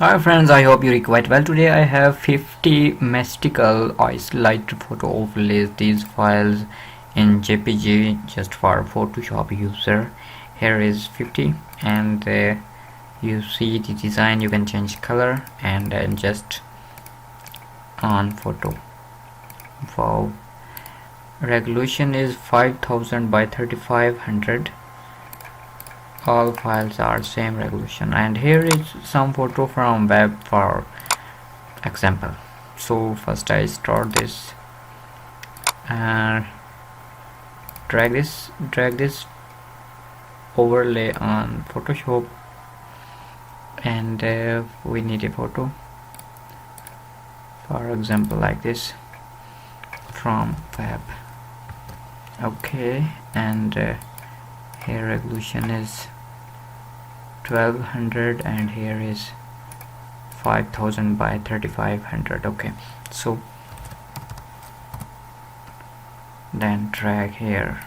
Hi friends, I hope you're quite well. Today I have 50 mystical isolate photo overlays. These files in JPG just for Photoshop user. Here is 50 and you see the design. You can change color and just on photo. Wow, resolution is 5000 by 3500. All files are same resolution, and here is some photo from web for example. So first I start this and drag this overlay on Photoshop, and we need a photo, for example like this from web. Okay, and here resolution is 1200 and here is 5000 by 3500. Okay, so then drag here,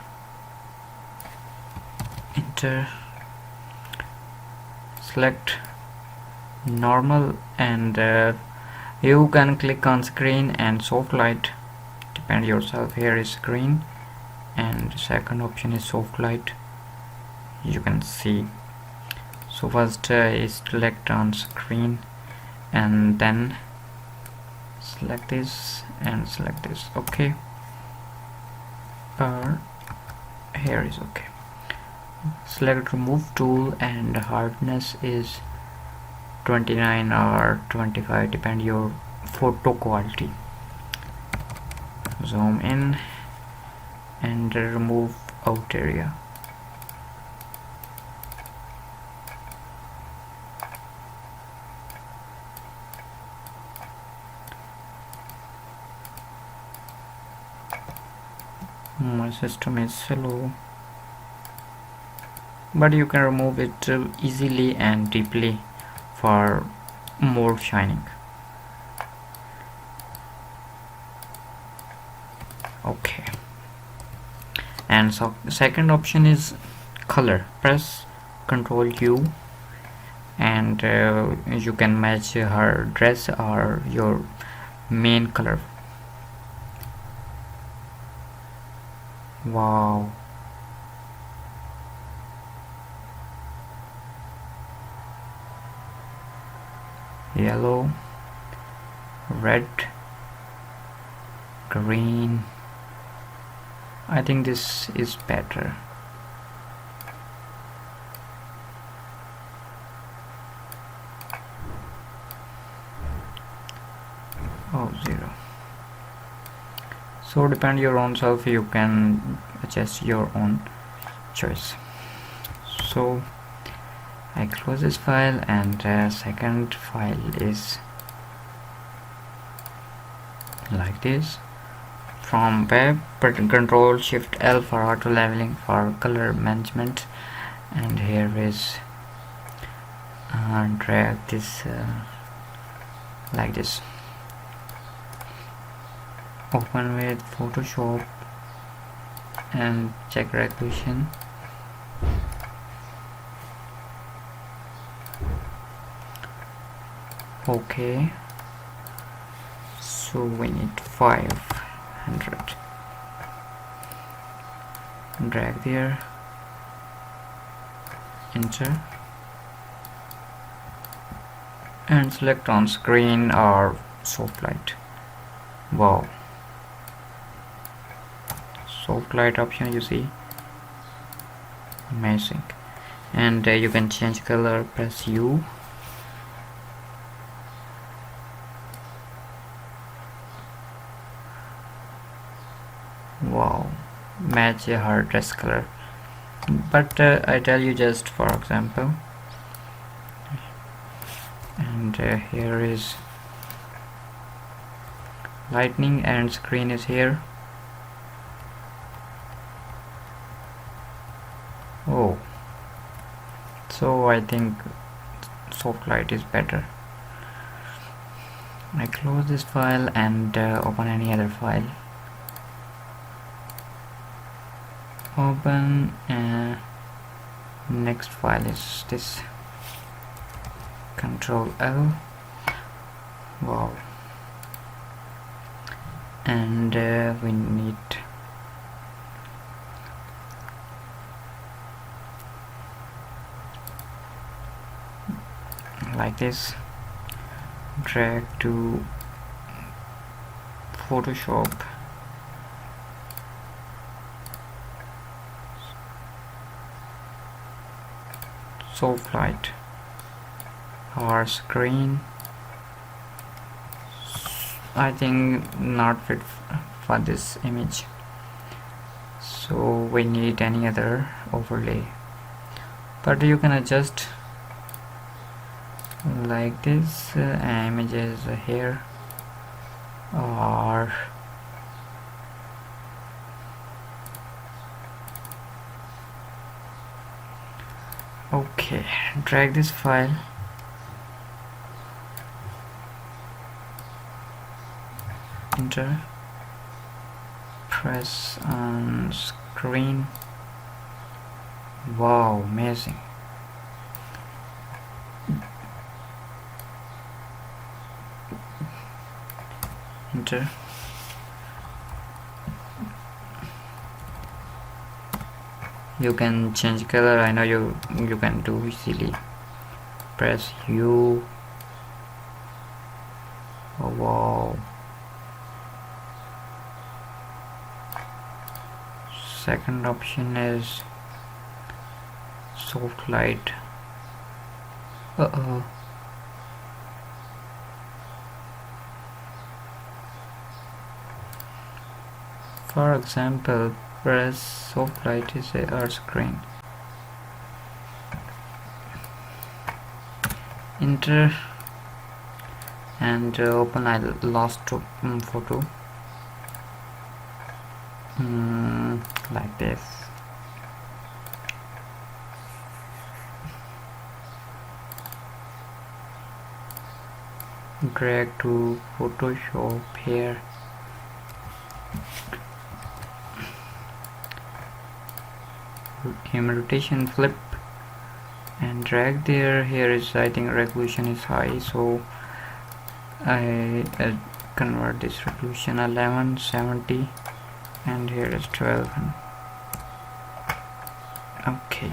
enter, select normal, and you can click on screen and soft light, depend yourself. Here is screen and second option is soft light, you can see. So first is select on screen and then select this and select this. Okay, here is okay. Select remove tool and hardness is 29 or 25, depend your photo quality. Zoom in and remove out area. My system is slow, but you can remove it easily and deeply for more shining. Okay, and so second option is color. Press Ctrl U and you can match her dress or your main color. Wow, yellow, red, green. I think this is better. Oh, 0. So depend your own self, you can adjust your own choice. So I close this file, and second file is like this from web. Control Shift L for auto leveling for color management, and here is drag this like this. Open with Photoshop and check resolution. Okay, so we need 500. Drag there, enter, and select on screen or soft light. Wow, soft light option, you see, amazing. And you can change color, press U. Wow, match her dress color, but I tell you just for example. And here is lightning and screen is here. Oh, so I think soft light is better. I close this file and open any other file. Open, next file is this. Control L. Wow. And we need like this. Drag to Photoshop. Soft light or screen. I think not fit for this image, so we need any other overlay, but you can adjust like this. Images here, or okay, drag this file, enter, press on screen. Wow, amazing. Enter. You can change color. I know you can do easily. Press U. Oh, wow. Second option is soft light. For example, press soft light is our screen. Enter and open I lost photo. Like this. Drag to Photoshop here. Rotation, flip and drag there. Here is, I think, resolution is high, so I convert this resolution 1170 and here is 12. Okay,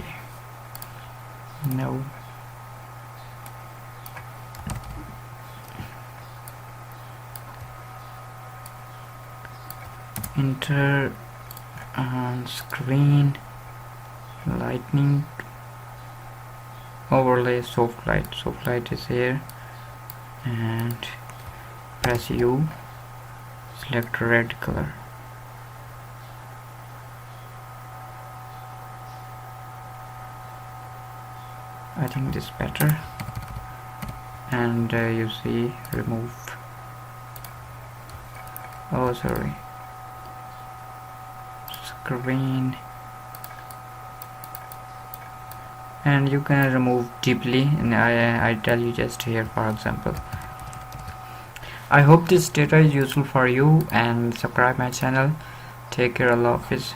no, enter on screen, lightning, overlay, soft light is here, and press U, select red color. I think this is better, and you see, remove, oh sorry, screen, and you can remove deeply, and I tell you just here, for example. I hope this data is useful for you, and subscribe my channel. Take care, Allah Hafiz.